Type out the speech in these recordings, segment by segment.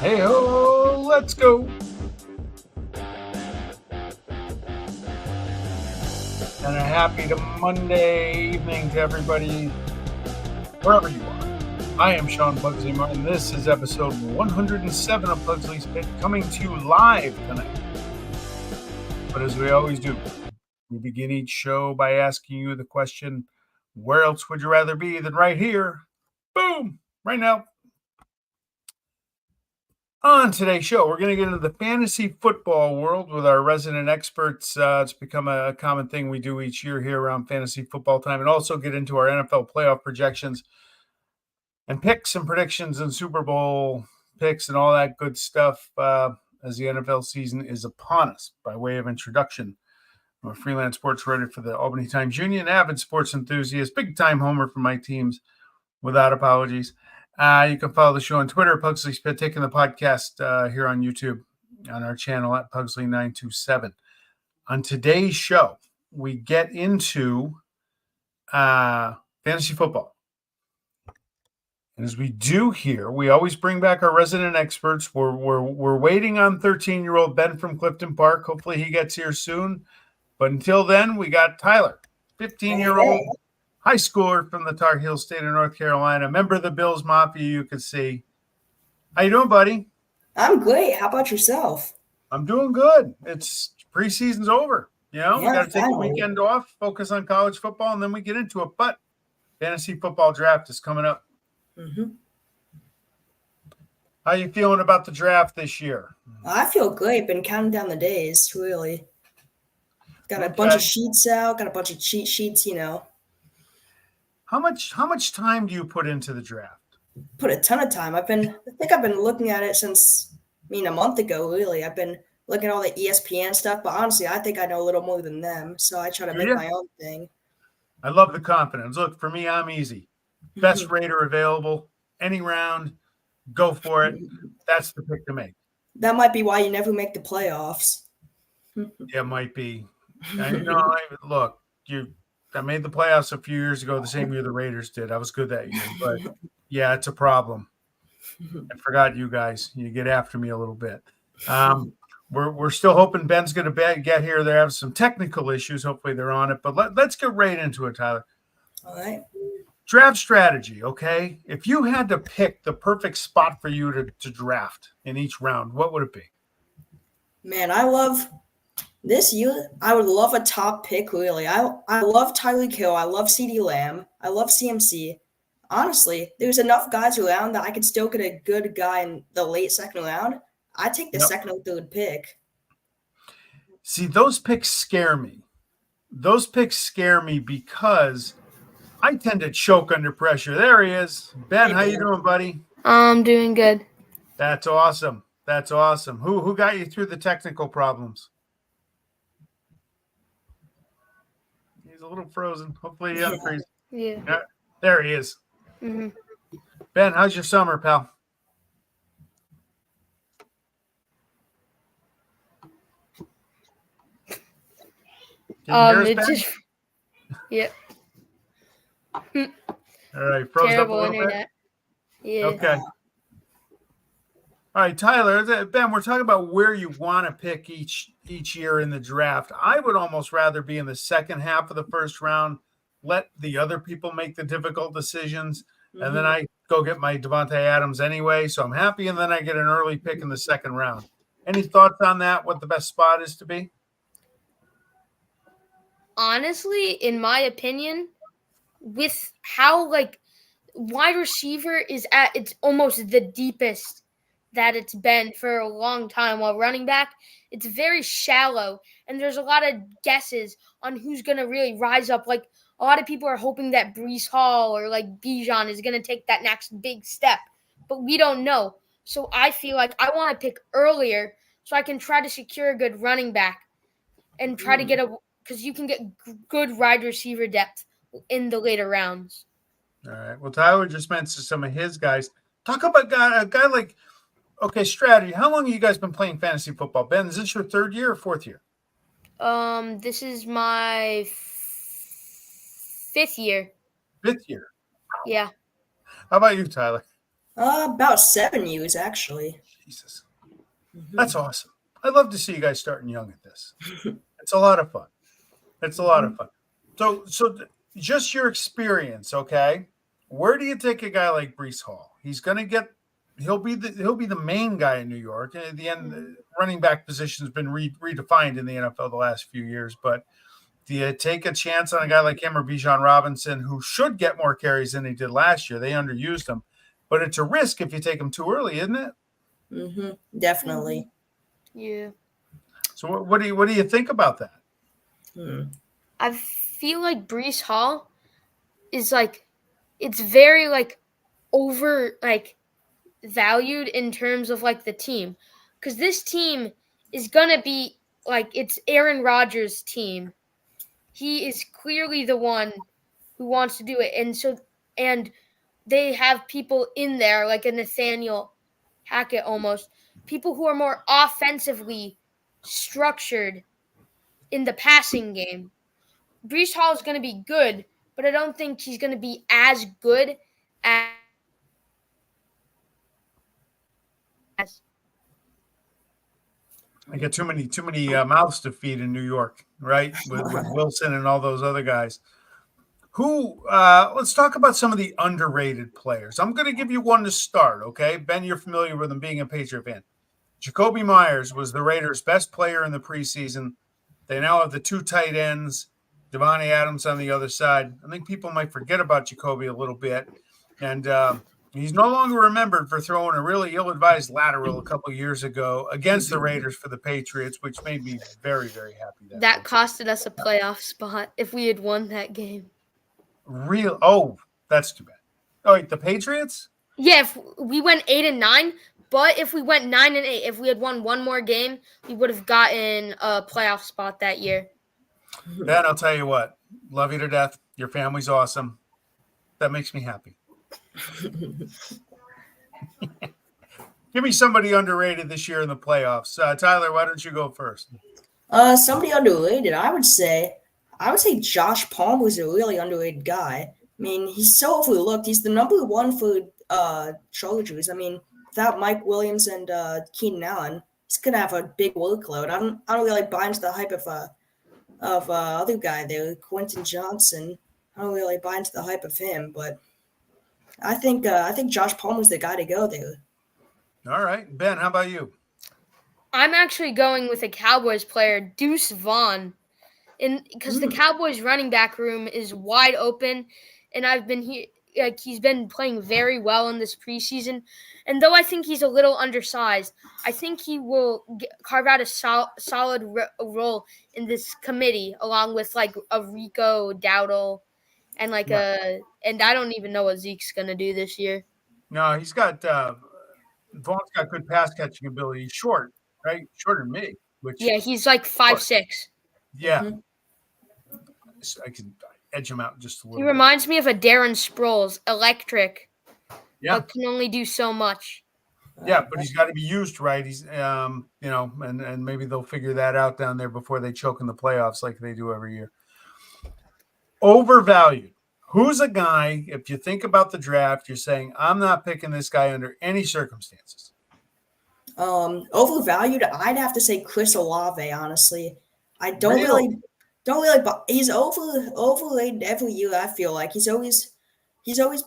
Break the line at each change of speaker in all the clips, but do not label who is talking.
Hey ho, let's go. And a happy Monday evening to everybody, wherever you are. I am Sean Pugsley Martin. This is episode 107 of Pugsley's Pit, coming to you live tonight. But as we always do, we begin each show by asking you the question, where else would you rather be than right here? Boom! Right now. On today's show, we're going to get into the fantasy football world with our resident experts. It's become a common thing we do each year here around fantasy football time, and also get into our NFL playoff projections and picks and predictions and Super Bowl picks and all that good stuff as the NFL season is upon us. By way of introduction, I'm a freelance sports writer for the Albany Times-Union, avid sports enthusiast, big-time homer for my teams without apologies. You can follow the show on Twitter, Pugsley Spit, taking the podcast here on YouTube on our channel at Pugsley927. On today's show, we get into fantasy football. And as we do here, we always bring back our resident experts. We're waiting on 13-year-old Ben from Clifton Park. Hopefully he gets here soon. But until then, we got Tyler, 15-year-old. High schooler from the Tar Heel State of North Carolina, member of the Bills Mafia, you can see. How you doing, buddy?
I'm great. How about yourself?
I'm doing good. It's preseason's over. You know, we got to take the
finally.
weekend off, focus on college football, and then we get into it. But fantasy football draft is coming up.
Mm-hmm.
How you feeling about the draft this year?
I feel great. Been counting down the days, really. Got a bunch of sheets out, got a bunch of cheat sheets, you know.
How much time do you put into the draft?
Put a ton of time. I think I've been looking at it since, a month ago, really. I've been looking at all the ESPN stuff, but honestly, I think I know a little more than them, so I try to make my own thing.
I love the confidence. Look, for me, I'm easy. Best rater available, any round, go for it. That's the pick to make.
That might be why you never make the playoffs.
Yeah, it might be. Look, I made the playoffs a few years ago, the same year the Raiders did. I was good that year, but yeah, it's a problem. I forgot you guys. You get after me a little bit. We're still hoping Ben's going to get here. They're having some technical issues. Hopefully they're on it, but let's get right into it, Tyler.
All right.
Draft strategy, okay? If you had to pick the perfect spot for you to draft in each round, what would it be?
Man, this year, I would love a top pick, really. I love Tyreek Hill. I love CeeDee Lamb. I love CMC. Honestly, there's enough guys around that I could still get a good guy in the late second round. I take the second or third pick.
See, those picks scare me. Those picks scare me because I tend to choke under pressure. There he is. Ben, how you doing, buddy?
I'm doing good.
That's awesome. That's awesome. Who got you through the technical problems? He's a little frozen. Hopefully he unfreezes.
Yeah.
There he is.
Mm-hmm.
Ben, how's your summer, pal?
Yeah.
All right, froze
Terrible
up a little
internet.
bit.
Yeah.
Okay. All right, Tyler. Ben, we're talking about where you want to pick each year in the draft. I would almost rather be in the second half of the first round. Let the other people make the difficult decisions, and then I go get my Devontae Adams anyway. So I'm happy, and then I get an early pick in the second round. Any thoughts on that? What the best spot is to be?
Honestly, in my opinion, with how wide receiver is at it's almost the deepest that it's been for a long time, while running back, it's very shallow, and there's a lot of guesses on who's going to really rise up. Like, a lot of people are hoping that Breece Hall or Bijan is going to take that next big step, but we don't know. So I feel like I want to pick earlier so I can try to secure a good running back and try to get because you can get good wide receiver depth in the later rounds.
All right. Well, Tyler just mentioned some of his guys. Talk about a guy like, okay, strategy. How long have you guys been playing fantasy football? Ben, is this your third year or fourth year?
This is my fifth year.
Fifth year?
Yeah.
How about you, Tyler?
About 7 years actually.
Jesus,
Mhm.
that's awesome. I love to see you guys starting young at this. It's a lot of fun. It's a lot of fun. So just your experience, okay? Where do you take a guy like Brees Hall? He'll be the main guy in New York. At the end, running back position has been redefined in the NFL the last few years. But do you take a chance on a guy like him or Bijan Robinson, who should get more carries than he did last year? They underused him, but it's a risk if you take him too early, isn't it?
Definitely.
Yeah.
So what do you think about that?
I feel like Brees Hall is like it's very like over like valued in terms of like the team, because this team is gonna be like it's Aaron Rodgers' team. He is clearly the one who wants to do it, and they have people in there like a Nathaniel Hackett almost, people who are more offensively structured in the passing game. Brees Hall is going to be good, but I don't think he's going to be as good as.
I get too many mouths to feed in New York, right? With Wilson and all those other guys. Let's talk about some of the underrated players. I'm going to give you one to start, okay? Ben, you're familiar with him being a Patriot fan. Jacoby Myers was the Raiders' best player in the preseason. They now have the 2 tight ends, Devontae Adams on the other side. I think people might forget about Jacoby a little bit. And he's no longer remembered for throwing a really ill-advised lateral a couple of years ago against the Raiders for the Patriots, which made me very, very happy.
That costed us a playoff spot if we had won that game.
That's too bad. Oh, wait, the Patriots?
Yeah, if we went 8-9, but if we went 9-8, if we had won one more game, we would have gotten a playoff spot that year.
Ben, I'll tell you what. Love you to death. Your family's awesome. That makes me happy. Give me somebody underrated this year in the playoffs. Tyler, why don't you go first?
Somebody underrated, I would say Josh Palmer was a really underrated guy. I mean, he's so overlooked. He's the number one for Chargers. I mean, without Mike Williams and Keenan Allen, he's gonna have a big workload. I don't really buy into the hype of other guy there, Quentin Johnson. I don't really buy into the hype of him, but I think Josh Palmer's the guy to go there.
All right, Ben, how about you?
I'm actually going with a Cowboys player, Deuce Vaughn, because the Cowboys running back room is wide open, and he's been playing very well in this preseason. And though I think he's a little undersized, I think he will carve out a solid role in this committee, along with like a Rico Dowdle, and and I don't even know what Zeke's gonna do this year.
No, he's got Vaughn's got good pass catching ability. He's short, right? Shorter than me.
Yeah, he's like 5'6".
Yeah, I can edge him out just a little.
He reminds me of a Darren Sproles, electric.
Yeah,
but can only do so much.
Yeah, but he's got to be used right. He's and maybe they'll figure that out down there before they choke in the playoffs like they do every year. Overvalued. Who's a guy, if you think about the draft, you're saying, I'm not picking this guy under any circumstances?
Overvalued, I'd have to say Chris Olave, honestly. I don't really but he's overrated every year, I feel like. He's always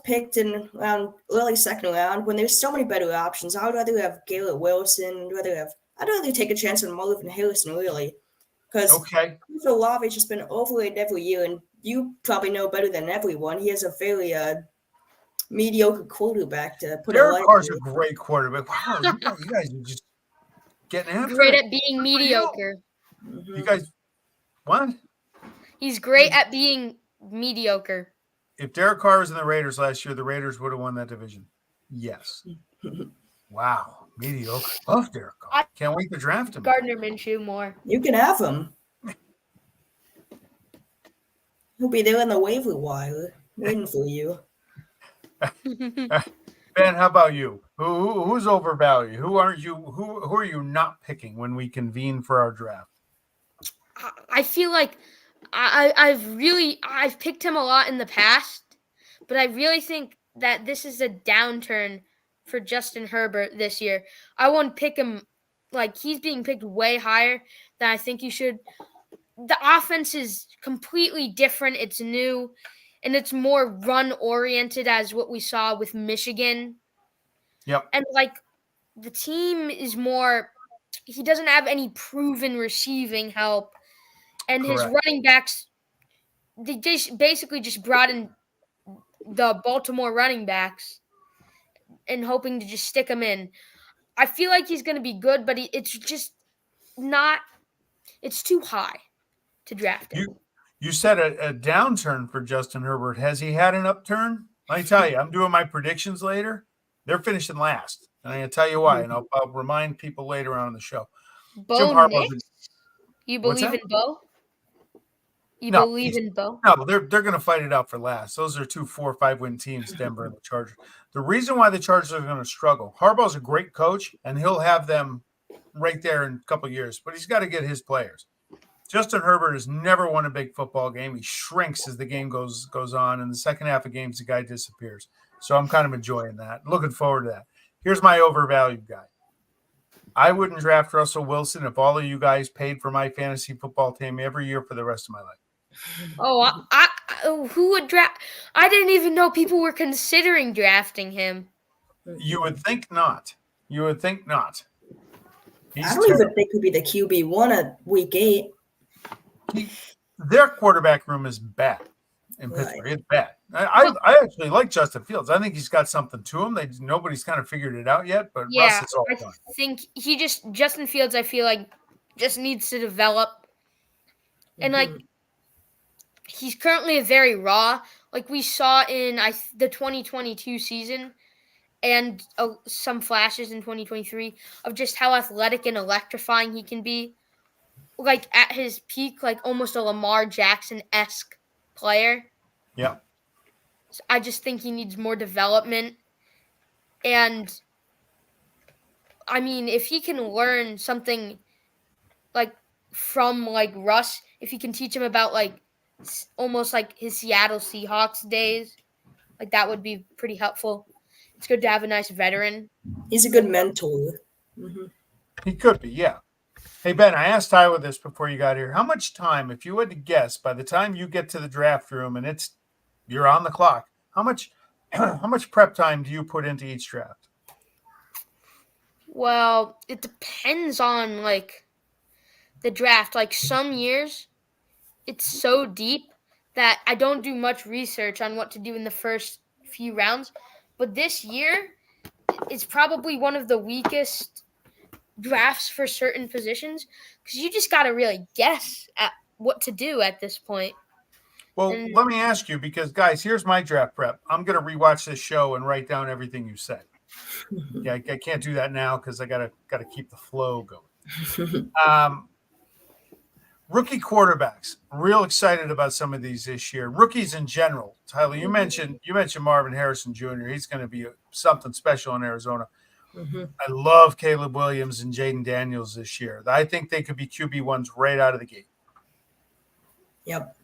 picked in around early second round when there's so many better options. I would rather have Garrett Wilson, I'd rather take a chance on Marvin Harrison, really. Because Chris Olave's just been overrated every year, and you probably know better than everyone. He has a very mediocre quarterback to put
Derek Carr's a great quarterback. Wow, you guys are just getting after
great
it.
At being mediocre.
You guys, what?
He's great at being mediocre.
If Derek Carr was in the Raiders last year, the Raiders would have won that division. Yes. Wow, mediocre. Love Derek Carr. Can't wait to draft him.
Gardner Minshew more.
You can have him. He'll be there in the waiver wire waiting for you.
Ben, how about you? Who's overvalued? Who are you not picking when we convene for our draft?
I feel like I've picked him a lot in the past, but I really think that this is a downturn for Justin Herbert this year. I wouldn't pick him like he's being picked way higher than I think you should. The offense is completely different. It's new and it's more run oriented as what we saw with Michigan.
Yep.
And like the team is more, he doesn't have any proven receiving help. And his
Correct.
running backs, they just basically just brought in the Baltimore running backs and hoping to just stick them in. I feel like he's going to be good, but it's just not, it's too high to draft him.
You said a downturn for Justin Herbert. Has he had an upturn? Let me tell you, I'm doing my predictions later. They're finishing last. And I'm going to tell you why. And I'll remind people later on in the show. Jim
Bo
Harbaugh's
Nix? You
What's
believe
that?
in Bo? You
No,
believe in Bo?
No, they're going to fight it out for last. Those are 2 4 or 5 win teams, Denver and the Chargers. The reason why the Chargers are going to struggle, Harbaugh's a great coach, and he'll have them right there in a couple of years, but he's got to get his players. Justin Herbert has never won a big football game. He shrinks as the game goes on. In the second half of games, the guy disappears. So I'm kind of enjoying that. Looking forward to that. Here's my overvalued guy. I wouldn't draft Russell Wilson if all of you guys paid for my fantasy football team every year for the rest of my life.
Oh, I who would draft? I didn't even know people were considering drafting him.
You would think not. You would think not.
I don't even think he'd be the QB1 at week 8.
Their quarterback room is bad in Pittsburgh. It's bad. I actually like Justin Fields. I think he's got something to him. Nobody's kind of figured it out yet, but
yeah,
Russ is all done.
I think Justin Fields, I feel like, just needs to develop. And, like, he's currently very raw. Like we saw in the 2022 season and some flashes in 2023 of just how athletic and electrifying he can be. Like at his peak, like almost a Lamar Jackson-esque player.
Yeah.
So I just think he needs more development. And I mean, if he can learn something like from like Russ, if he can teach him about like almost like his Seattle Seahawks days, like that would be pretty helpful. It's good to have a nice veteran.
He's a good mentor. Mm-hmm.
He could be, yeah. Hey, Ben, I asked Tyler this before you got here. How much time, if you had to guess, by the time you get to the draft room and you're on the clock, how much prep time do you put into each draft?
Well, it depends on like the draft. Like some years, it's so deep that I don't do much research on what to do in the first few rounds. But this year, it's probably one of the weakest drafts for certain positions because you just got to really guess at what to do at this point.
Well, let me ask you, because guys, here's my draft prep. I'm going to rewatch this show and write down everything you said. Yeah, I can't do that now because I got to keep the flow going. Rookie quarterbacks, real excited about some of these this year. Rookies in general. Tyler, you mentioned Marvin Harrison Jr. He's going to be something special in Arizona. Mm-hmm. I love Caleb Williams and Jaden Daniels this year. I think they could be QB1s right out of the gate.
Yep.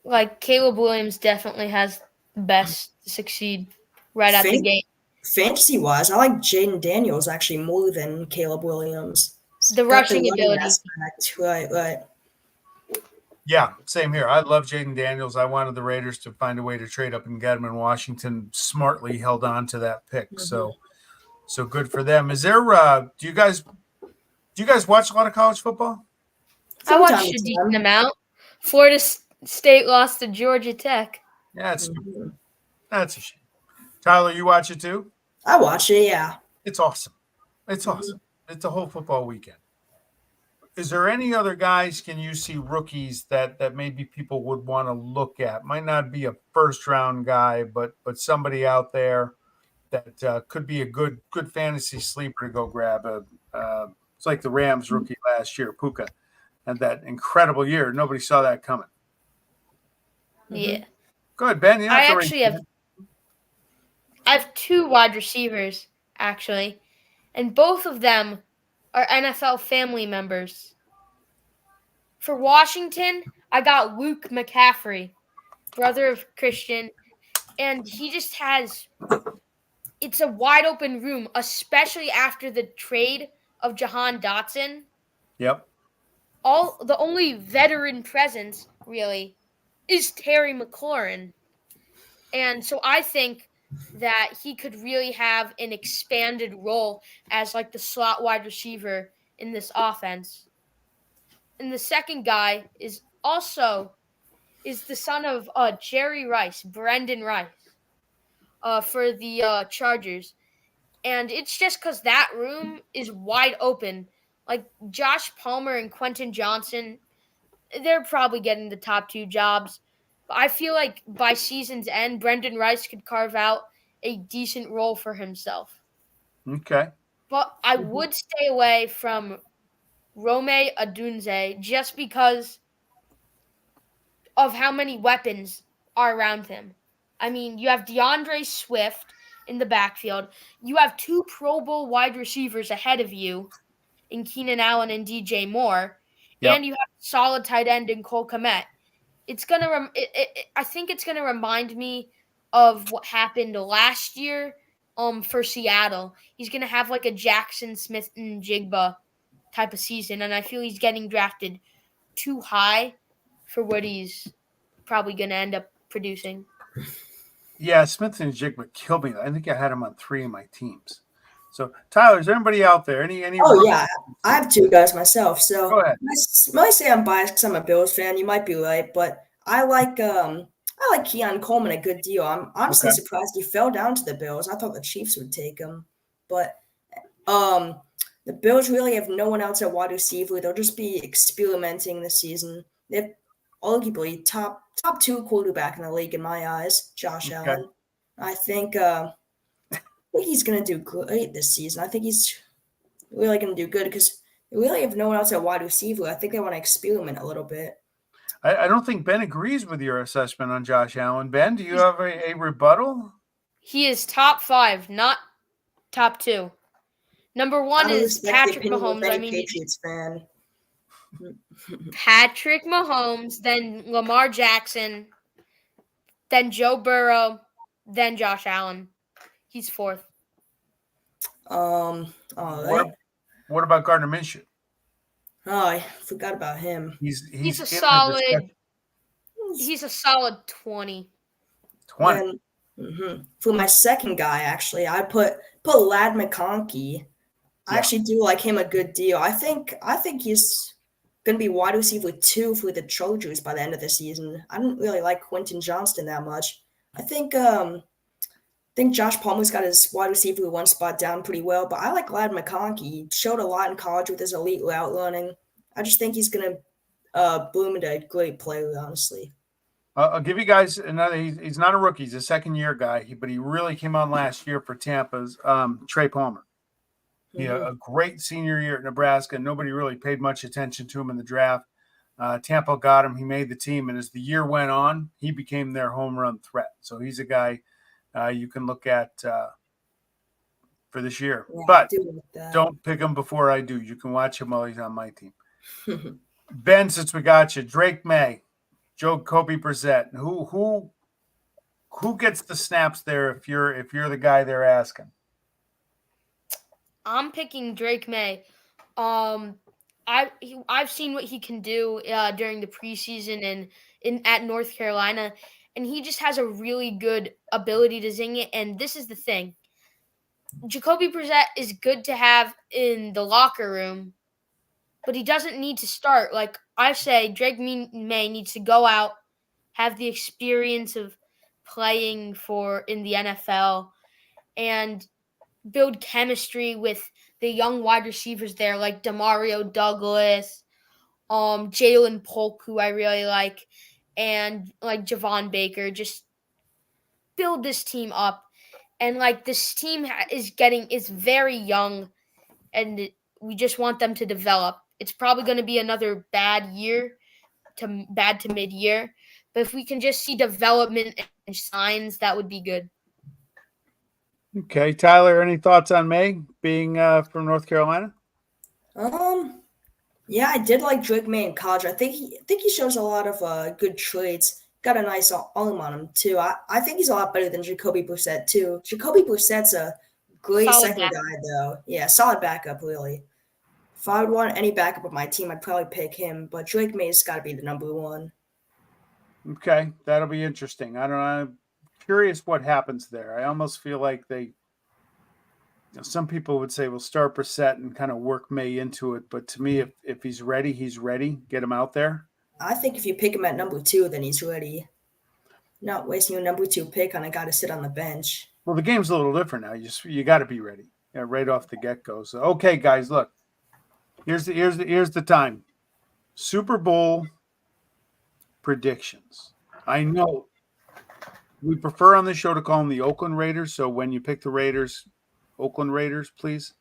Like Caleb Williams definitely has the best to succeed right out the gate.
Fantasy-wise, I like Jaden Daniels actually more than Caleb Williams.
The rushing ability.
Right.
Yeah, same here. I love Jaden Daniels. I wanted the Raiders to find a way to trade up and get him, and Washington smartly held on to that pick. Mm-hmm. So good for them. Is there do you guys watch a lot of college football?
I watched a decent amount. Florida State lost to Georgia Tech.
Yeah, that's a shame. Tyler, you watch it too?
I watch it, yeah.
It's awesome. It's awesome. It's a whole football weekend. Is there any other guys can you see rookies that maybe people would want to look at? Might not be a first-round guy, but somebody out there that could be a good fantasy sleeper to go grab. It's like the Rams rookie last year, Puka, and that incredible year. Nobody saw that coming.
Yeah.
Go ahead, Ben.
I have 2 wide receivers, actually, and both of them are NFL family members. For Washington, I got Luke McCaffrey, brother of Christian, And he just has it's a wide open room, especially after the trade of Jahan Dotson.
Yep.
The only veteran presence really is Terry McLaurin. And so I think that he could really have an expanded role as like the slot wide receiver in this offense. And the second guy is the son of Jerry Rice, Brendan Rice, for the Chargers. And it's just because that room is wide open. Like Josh Palmer and Quentin Johnson, they're probably getting the top two jobs. But I feel like by season's end, Brendan Rice could carve out a decent role for himself.
Okay.
But I would stay away from Rome Odunze just because of how many weapons are around him. I mean, you have DeAndre Swift in the backfield. You have two Pro Bowl wide receivers ahead of you in Keenan Allen and DJ Moore.
Yep.
And you have a solid tight end in Cole Kmet. I think it's gonna remind me of what happened last year for Seattle. He's gonna have like a Jackson Smith and Jigba type of season, and I feel he's getting drafted too high for what he's probably gonna end up producing.
Yeah, Smith and Jigba killed me. I think I had him on 3 of my teams. So, Tyler, is there anybody out there? Any?
Oh yeah, I have 2 guys myself. So
Go ahead.
I might say I'm biased because I'm a Bills fan. You might be right, but I like Keon Coleman a good deal. I'm honestly surprised he fell down to the Bills. I thought the Chiefs would take him, but the Bills really have no one else at wide receiver. They'll just be experimenting this season. They're arguably top 2 quarterback in the league in my eyes, Josh Allen. I think he's going to do great this season. I think he's really going to do good because they really have no one else at wide receiver. I think they want to experiment a little bit.
I don't think Ben agrees with your assessment on Josh Allen. Ben, do you have a rebuttal?
He is top 5, not top 2. Number 1 is Patrick Mahomes. I mean,
Patriots fan.
Patrick Mahomes, then Lamar Jackson, then Joe Burrow, then Josh Allen. He's 4th.
All right.
What about Gardner Minshew?
Oh, I forgot about him.
He's a solid 20.
20.
For my second guy, actually, I put Ladd McConkey. I actually do like him a good deal. I think he's going to be wide receiver 2 for the Chargers by the end of the season. I don't really like Quentin Johnston that much. I think Josh Palmer's got his wide receiver 1 spot down pretty well, but I like Ladd McConkey. He showed a lot in college with his elite route running. I just think he's going to bloom into a great player, honestly.
I'll give you guys another. He's not a rookie. He's a second-year guy, but he really came on last year for Tampa's Trey Palmer. He had a great senior year at Nebraska. Nobody really paid much attention to him in the draft. Tampa got him. He made the team, and as the year went on, he became their home run threat. So he's a guy you can look at for this year. Yeah, but don't pick him before I do. You can watch him while he's on my team. Ben, since we got you, Drake May, Jacoby Brissett. Who gets the snaps there if you're the guy they're asking?
I'm picking Drake May. I've seen what he can do during the preseason and at North Carolina, and he just has a really good ability to zing it. And this is the thing: Jacoby Brissett is good to have in the locker room, but he doesn't need to start. Like I say, Drake May needs to go out, have the experience of playing in the NFL, and build chemistry with the young wide receivers there, like Demario Douglas, Jalen Polk, who I really like, and like Javon Baker. Just build this team up, and like this team is very young, and we just want them to develop. It's probably going to be another bad to mid-year, but if we can just see development and signs, that would be good.
Okay, Tyler, any thoughts on May being from North Carolina?
Yeah, I did like Drake May in college. I think he shows a lot of good traits. got a nice arm on him too. I think he's a lot better than Jacoby Brissett too. Jacoby Brissett's a great
Solid
second
backup.
guy though. Yeah, solid backup really. If I would want any backup of my team, I'd probably pick him. But Drake May's got to be the number one.
Okay, that'll be interesting. I don't know. I'm curious what happens there. I almost feel like some people would say, we'll start Brissett and kind of work May into it. But to me, if he's ready, he's ready. Get him out there.
I think if you pick him at number 2, then he's ready. Not wasting your number 2 pick on a guy to sit on the bench.
Well, the game's a little different now. You got to be ready, right off the get go. So, okay, guys, look. Here's the time. Super Bowl predictions. I know we prefer on the show to call them the Oakland Raiders. So when you pick the Raiders, Oakland Raiders, please.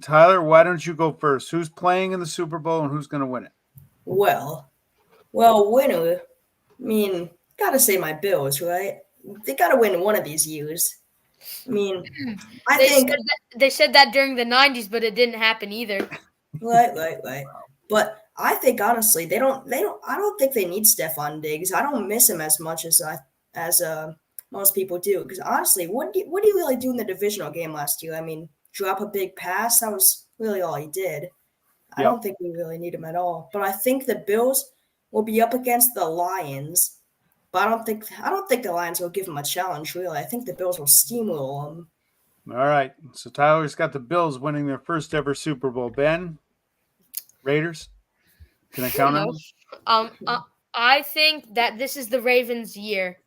Tyler, why don't you go first? Who's playing in the Super Bowl and who's going to win it?
Well, winner. I mean, gotta say my Bills, right? They gotta win one of these years. I mean,
they said that during the 90s, but it didn't happen either.
Right. But I think honestly, I don't think they need Stephon Diggs. I don't miss him as much as most people do. Because honestly, what did he really do in the divisional game last year? I mean, drop a big pass. That was really all he did. I don't think we really need him at all. But I think the Bills will be up against the Lions. But I don't think the Lions will give him a challenge, really. I think the Bills will steamroll them.
All right. So Tyler's got the Bills winning their first ever Super Bowl. Ben, Raiders. Can I count on them?
I think that this is the Ravens' year.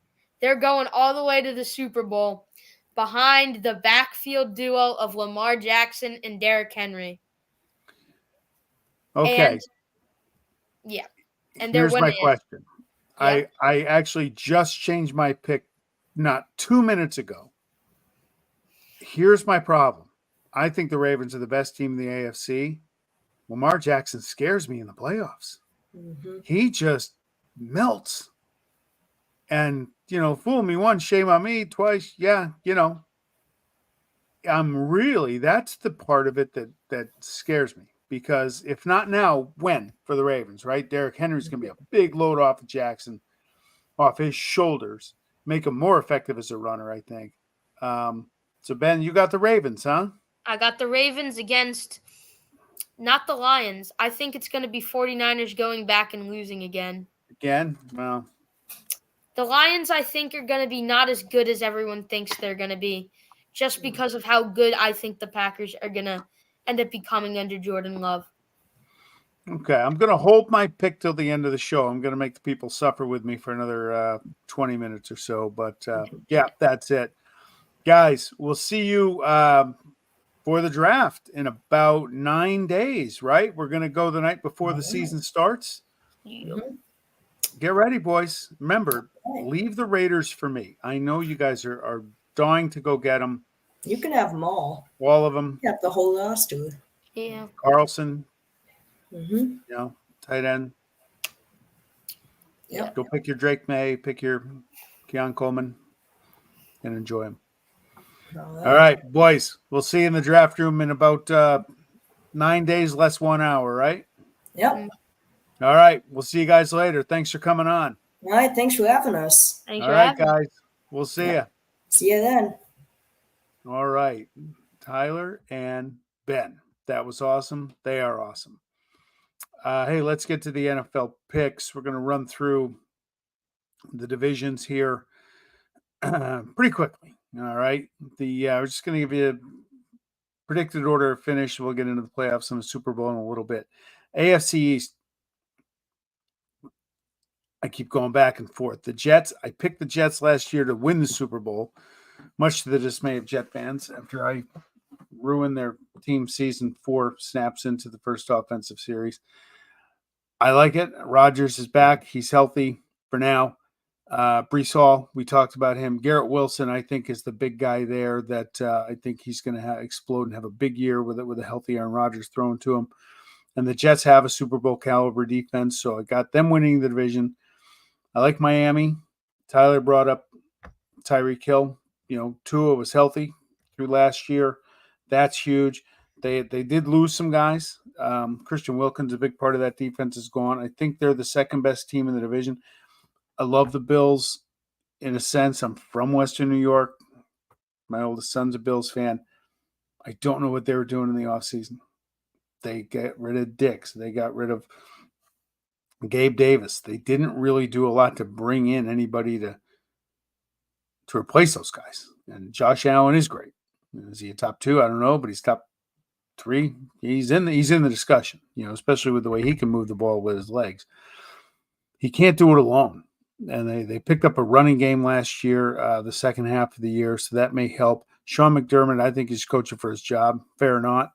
They're going all the way to the Super Bowl behind the backfield duo of Lamar Jackson and Derrick Henry.
Okay.
And they're
here's
winning
my question.
Yeah.
I actually just changed my pick not 2 minutes ago. Here's my problem. I think the Ravens are the best team in the AFC. Lamar Jackson scares me in the playoffs.
Mm-hmm.
He just melts. And, fool me once, shame on me twice. Yeah, that's the part of it that scares me. Because if not now, when for the Ravens, right? Derrick Henry's going to be a big load off of Jackson, off his shoulders, make him more effective as a runner, I think. So, Ben, you got the Ravens, huh?
I got the Ravens against not the Lions. I think it's going to be 49ers going back and losing again.
Again? Well.
The Lions, I think, are going to be not as good as everyone thinks they're going to be, just because of how good I think the Packers are going to end up becoming under Jordan Love.
Okay, I'm going to hold my pick till the end of the show. I'm going to make the people suffer with me for another 20 minutes or so. But, that's it. Guys, we'll see you for the draft in about 9 days, right? We're going to go the night before the season starts.
Mm-hmm.
Get ready, boys. Remember, leave the Raiders for me. I know you guys are dying to go get them.
You can have them all.
All of them.
You have the whole roster.
Yeah.
Carlson.
Mm-hmm.
Tight end.
Yep.
Go pick your Drake May, pick your Keon Coleman, and enjoy them. All right, boys. We'll see you in the draft room in about 9 days, less 1 hour, right?
Yep.
All right. We'll see you guys later. Thanks for coming on.
All right. Thanks for having us.
Thanks
All
for
right,
having me.
guys. We'll see you.
See you then.
All right. Tyler and Ben. That was awesome. They are awesome. Hey, let's get to the NFL picks. We're going to run through the divisions here pretty quickly. All right. We're just going to give you a predicted order of finish. We'll get into the playoffs and the Super Bowl in a little bit. AFC East. I keep going back and forth. The Jets, I picked the Jets last year to win the Super Bowl, much to the dismay of Jet fans after I ruined their team season 4 snaps into the first offensive series. I like it. Rodgers is back. He's healthy for now. Breece Hall, we talked about him. Garrett Wilson, I think, is the big guy there that I think he's going to explode and have a big year with a healthy Aaron Rodgers thrown to him. And the Jets have a Super Bowl caliber defense, so I got them winning the division. I like Miami. Tyler brought up Tyreek Hill. Tua was healthy through last year. That's huge. They did lose some guys. Christian Wilkins, a big part of that defense, is gone. I think they're the second best team in the division. I love the Bills in a sense. I'm from Western New York. My oldest son's a Bills fan. I don't know what they were doing in the offseason. They got rid of Dix. They got rid of Gabe Davis. They didn't really do a lot to bring in anybody to replace those guys. And Josh Allen is great. Is he a top 2? I don't know, but he's top 3. He's in the discussion, especially with the way he can move the ball with his legs. He can't do it alone. And they picked up a running game last year, the second half of the year, so that may help. Sean McDermott, I think he's coaching for his job. Fair or not.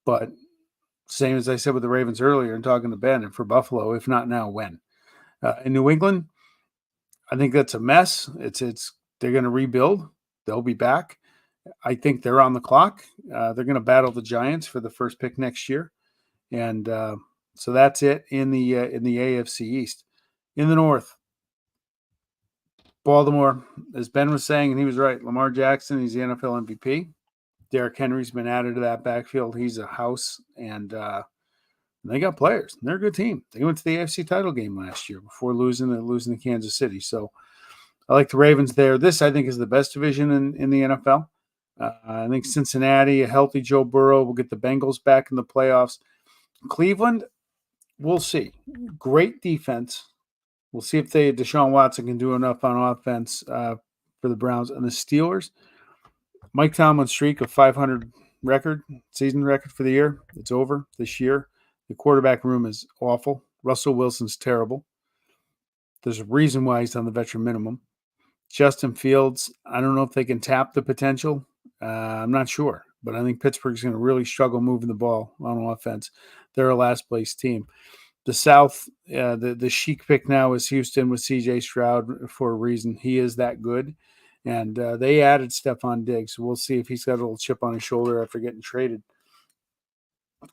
But same as I said with the Ravens earlier and talking to Ben, and for Buffalo, if not now, when? In New England, I think that's a mess. They're going to rebuild. They'll be back. I think they're on the clock. They're going to battle the Giants for the first pick next year, and so that's it in the AFC East. In the North, Baltimore, as Ben was saying, and he was right. Lamar Jackson, he's the NFL MVP. Derrick Henry's been added to that backfield. He's a house, and they got players. They're a good team. They went to the AFC title game last year before losing to Kansas City. So I like the Ravens there. This, I think, is the best division in the NFL. I think Cincinnati, a healthy Joe Burrow, will get the Bengals back in the playoffs. Cleveland, we'll see. Great defense. We'll see if Deshaun Watson can do enough on offense for the Browns. And the Steelers, Mike Tomlin's streak of 500 season record for the year, it's over this year. The quarterback room is awful. Russell Wilson's terrible. There's a reason why he's on the veteran minimum. Justin Fields, I don't know if they can tap the potential. I'm not sure. But I think Pittsburgh's going to really struggle moving the ball on offense. They're a last-place team. The South, the chic pick now is Houston with C.J. Stroud for a reason. He is that good. And they added Stephon Diggs. So we'll see if he's got a little chip on his shoulder after getting traded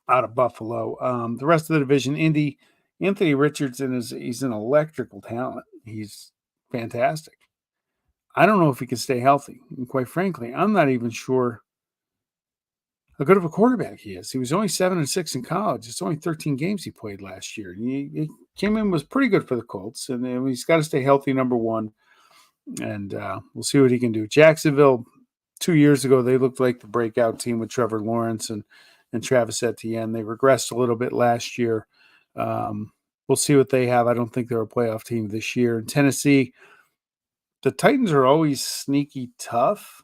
out of Buffalo. The rest of the division, Indy, Anthony Richardson, he's an electrical talent. He's fantastic. I don't know if he can stay healthy. And quite frankly, I'm not even sure how good of a quarterback he is. He was only 7-6 in college. It's only 13 games he played last year. He came in, was pretty good for the Colts, and he's got to stay healthy, number one. And we'll see what he can do. Jacksonville, 2 years ago, they looked like the breakout team with Trevor Lawrence and Travis Etienne. They regressed a little bit last year. We'll see what they have. I don't think they're a playoff team this year. In Tennessee, the Titans are always sneaky tough.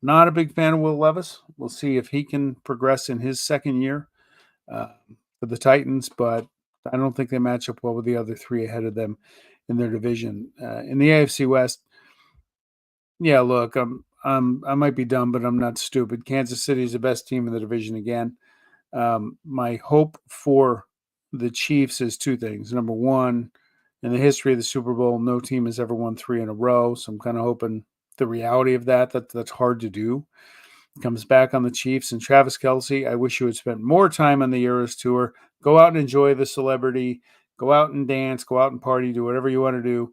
Not a big fan of Will Levis. We'll see if he can progress in his second year for the Titans, but I don't think they match up well with the other three ahead of them in their division. In the AFC West, yeah, look, I might be dumb, but I'm not stupid. Kansas City is the best team in the division again. My hope for the Chiefs is two things. Number one, in the history of the Super Bowl, no team has ever won 3 in a row, so I'm kind of hoping the reality of that's hard to do comes back on the Chiefs. And Travis Kelce, I wish you had spent more time on the Eras Tour. Go out and enjoy the celebrity. Go out and dance. Go out and party. Do whatever you want to do.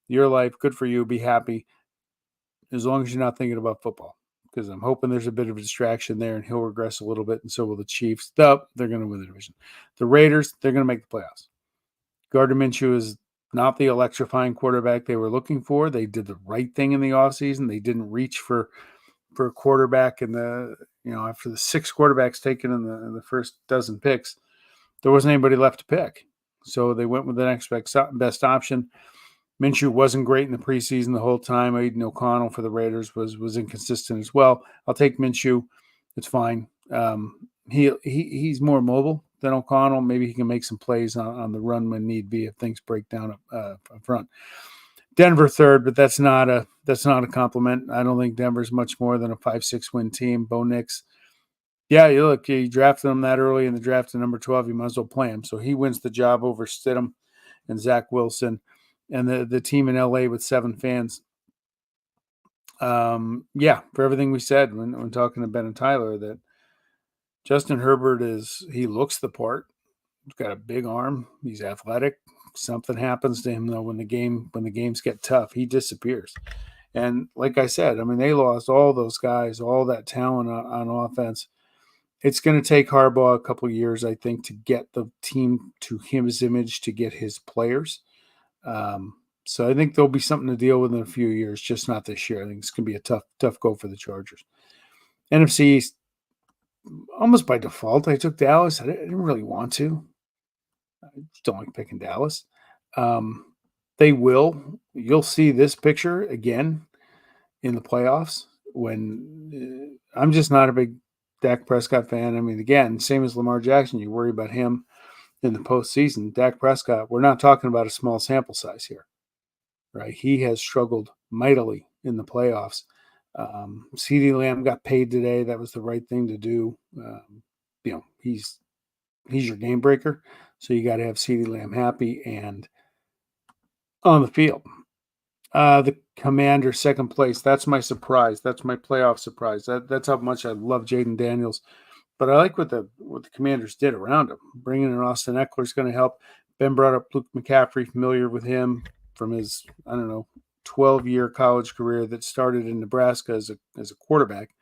Your life, good for you. Be happy. As long as you're not thinking about football. Because I'm hoping there's a bit of a distraction there, and he'll regress a little bit, and so will the Chiefs. They're going to win the division. The Raiders, they're going to make the playoffs. Gardner Minshew is not the electrifying quarterback they were looking for. They did the right thing in the offseason. They didn't reach for a quarterback after the 6 quarterbacks taken in the first dozen picks, there wasn't anybody left to pick. So they went with the next best option. Minshew wasn't great in the preseason the whole time. Aiden O'Connell for the Raiders was inconsistent as well. I'll take Minshew. It's fine. He's more mobile than O'Connell. Maybe he can make some plays on the run when need be if things break down up front. Denver third, but that's not a compliment. I don't think Denver's much more than a 5-6 win team. Bo Nix, yeah, you drafted him that early in the draft at number 12. You might as well play him. So he wins the job over Stidham and Zach Wilson and the team in LA with 7 fans. For everything we said when talking to Ben and Tyler, that Justin Herbert he looks the part. He's got a big arm. He's athletic. Something happens to him though when the games get tough, he disappears. And like I said, I mean, they lost all those guys, all that talent on offense, It's going to take Harbaugh a couple of years, I think, to get the team to his image, to get his players. So I think there'll be something to deal with in a few years, just not this year. I think it's going to be a tough go for the Chargers. NFC East, almost by default, I took Dallas. I didn't really want to. I just don't like picking Dallas. They will. You'll see this picture again in the playoffs when I'm just not a big Dak Prescott fan. I mean, again, same as Lamar Jackson, you worry about him in the postseason. Dak Prescott, we're not talking about a small sample size here, right? He has struggled mightily in the playoffs. CeeDee Lamb got paid today. That was the right thing to do. He's your game breaker, so you got to have CeeDee Lamb happy and on the field. The Commander, second place. That's my surprise. That's my playoff surprise. That's how much I love Jaden Daniels. But I like what the Commanders did around him. Bringing in Austin Eckler is going to help. Ben brought up Luke McCaffrey, familiar with him from his, 12-year college career that started in Nebraska as a quarterback.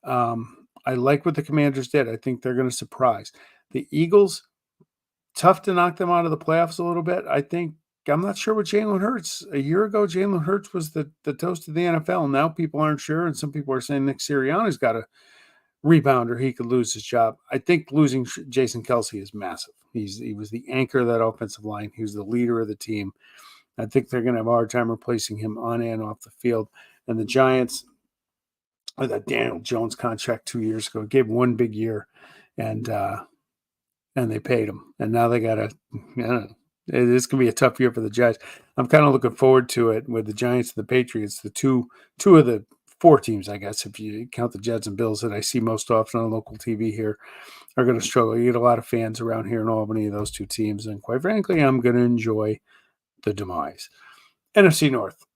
I like what the Commanders did. I think they're going to surprise. The Eagles, tough to knock them out of the playoffs a little bit. I'm not sure what Jalen Hurts. A year ago, Jalen Hurts was the toast of the NFL. Now people aren't sure, and some people are saying Nick Sirianni's got a rebound or he could lose his job. I think losing Jason Kelce is massive. He was the anchor of that offensive line. He was the leader of the team. I think they're going to have a hard time replacing him on and off the field. And the Giants, that Daniel Jones contract 2 years ago, gave one big year, and they paid him. And now they got it's going to be a tough year for the Giants. I'm kind of looking forward to it with the Giants and the Patriots, the two of the four teams, I guess, if you count the Jets and Bills that I see most often on local TV here, are going to struggle. You get a lot of fans around here in Albany of those two teams, and quite frankly, I'm going to enjoy the demise. NFC North.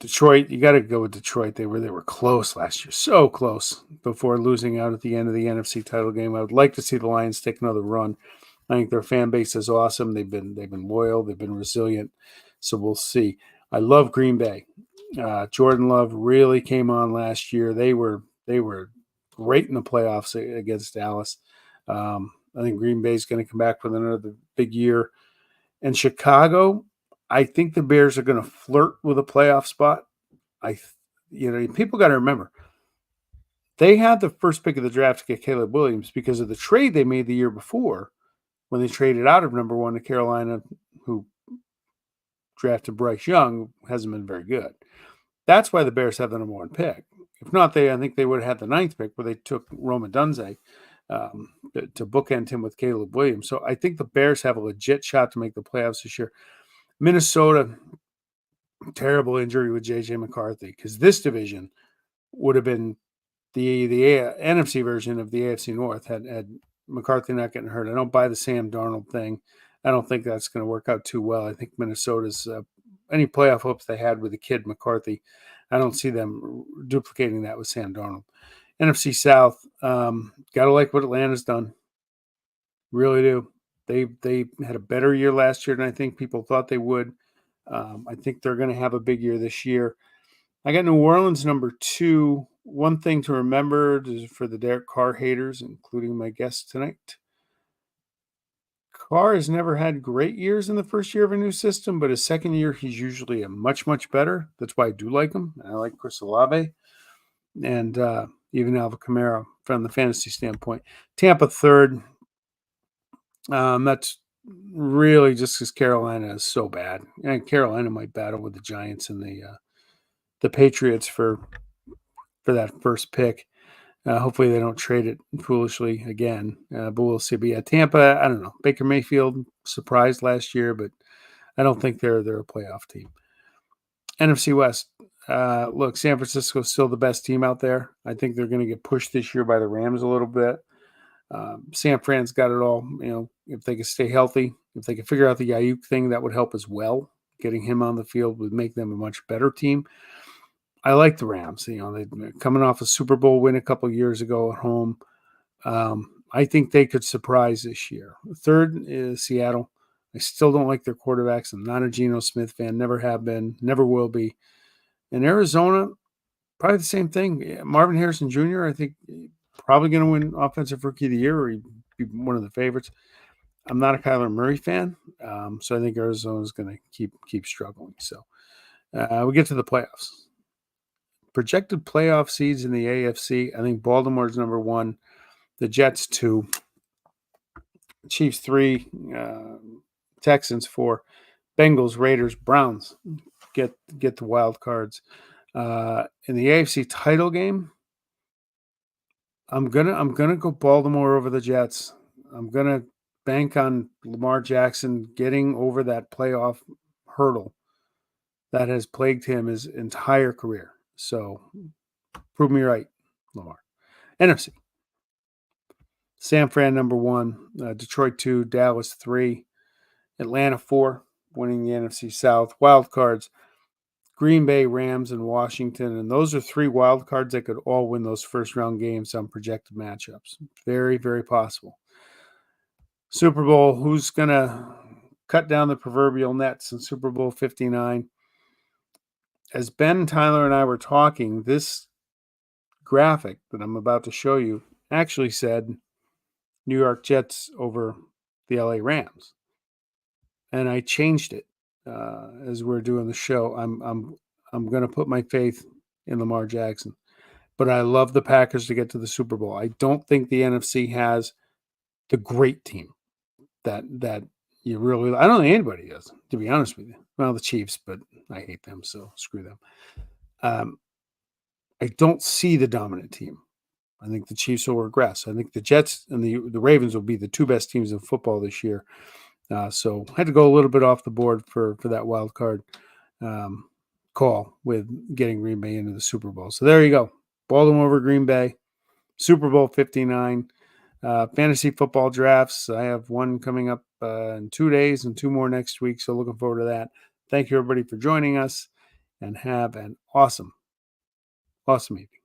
Detroit, you got to go with Detroit. They were close last year, so close before losing out at the end of the NFC title game. I would like to see the Lions take another run. I think their fan base is awesome. They've been loyal. They've been resilient. So we'll see. I love Green Bay. Jordan Love really came on last year. They were great in the playoffs against Dallas. I think Green Bay is going to come back with another big year. And Chicago, I think the Bears are going to flirt with a playoff spot. People got to remember, they had the first pick of the draft to get Caleb Williams because of the trade they made the year before when they traded out of number one to Carolina, who drafted Bryce Young, hasn't been very good. That's why the Bears have the number one pick. If not, I think they would have had the ninth pick where they took Roma Dunze to bookend him with Caleb Williams. So I think the Bears have a legit shot to make the playoffs this year. Minnesota, terrible injury with J.J. McCarthy, because this division would have been the NFC version of the AFC North had McCarthy not getting hurt. I don't buy the Sam Darnold thing. I don't think that's going to work out too well. I think Minnesota's any playoff hopes they had with the kid McCarthy, I don't see them duplicating that with Sam Darnold. NFC South, gotta like what Atlanta's done. Really do. They had a better year last year than I think people thought they would. I think they're going to have a big year this year. I got New Orleans number 2. One thing to remember is for the Derek Carr haters, including my guest tonight. Carr has never had great years in the first year of a new system, but his second year, he's usually a much, much better. That's why I do like him. I like Chris Olave and even Alvin Kamara from the fantasy standpoint. Tampa third. That's really just because Carolina is so bad. And Carolina might battle with the Giants and the Patriots for that first pick. Hopefully they don't trade it foolishly again, but we'll see. But yeah, Tampa, I don't know. Baker Mayfield surprised last year, but I don't think they're a playoff team. NFC West. Look, San Francisco's still the best team out there. I think they're going to get pushed this year by the Rams a little bit. San Fran's got it all. If they can stay healthy, if they can figure out the Ayuk thing, that would help as well. Getting him on the field would make them a much better team. I like the Rams. They're coming off a Super Bowl win a couple of years ago at home. I think they could surprise this year. Third is Seattle. I still don't like their quarterbacks. I'm not a Geno Smith fan. Never have been. Never will be. In Arizona, Probably the same thing. Yeah, Marvin Harrison Jr., I think, probably going to win Offensive Rookie of the Year, or he'd be one of the favorites. I'm not a Kyler Murray fan, so I think Arizona's going to keep struggling. So we get to the playoffs. Projected playoff seeds in the AFC, I think Baltimore's number 1, the Jets 2, Chiefs 3, Texans 4, Bengals, Raiders, Browns get the wild cards. In the AFC title game, I'm gonna go Baltimore over the Jets. I'm gonna bank on Lamar Jackson getting over that playoff hurdle that has plagued him his entire career. So prove me right, Lamar. NFC. San Fran number 1, Detroit 2, Dallas 3, Atlanta 4, winning the NFC South. Wild cards, Green Bay, Rams, and Washington. And those are 3 wild cards that could all win those first round games on projected matchups. Very, very possible. Super Bowl, who's going to cut down the proverbial nets in Super Bowl 59? As Ben, Tyler, and I were talking, this graphic that I'm about to show you actually said New York Jets over the LA Rams. And I changed it as we're doing the show. I'm going to put my faith in Lamar Jackson, but I love the Packers to get to the Super Bowl. I don't think the NFC has the great team that you really. I don't think anybody does, to be honest with you. Well, the Chiefs, but I hate them, so screw them. I don't see the dominant team. I think the Chiefs will regress. I think the Jets and the Ravens will be the 2 best teams in football this year. So I had to go a little bit off the board for that wild card call with getting Green Bay into the Super Bowl. So there you go. Baltimore over Green Bay, Super Bowl 59. Fantasy football drafts. I have one coming up in 2 days and 2 more next week. So looking forward to that. Thank you, everybody, for joining us, and have an awesome evening.